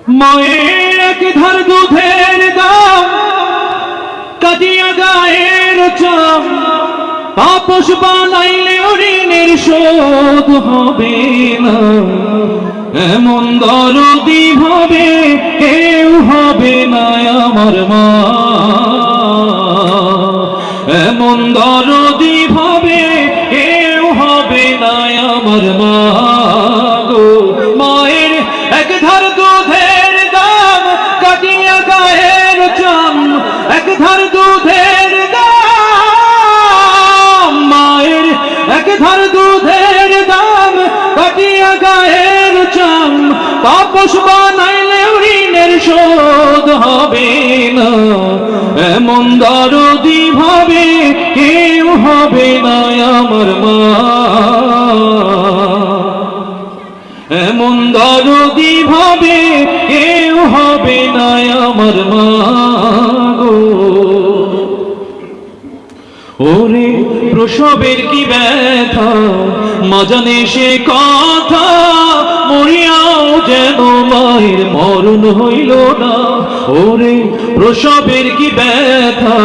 মায়ের এক ধার দুধের দাম কাটিয়া গায়ের চাম তাপস বানাইলে ঋণের শোধ হবে না। এমন দরদি ভাবে কেউ হবে না আমার মা, এমন দরদি ভাবে কেউ হবে না আমার মা গো। মায়ের এক ধার দুধের দাম কাটিয়া গায়ের চাম, এক ধার দুধের দাম, মায়ের এক ধার দুধের দাম কাটিয়া গায়ের চাম তাপস বানাইলে ঋণের শোধ হবে না। এমন দরদি ভাবে কেউ হবে না আমার মা, এমন দরদি ভাবে কেউ হবে না আমার মা গো। ওরে প্রসবের কি ব্যথা মা জানে সে কথা, মরিয়াও যেন মায়ের মরণ হইল না। ওরে প্রসবের কি ব্যথা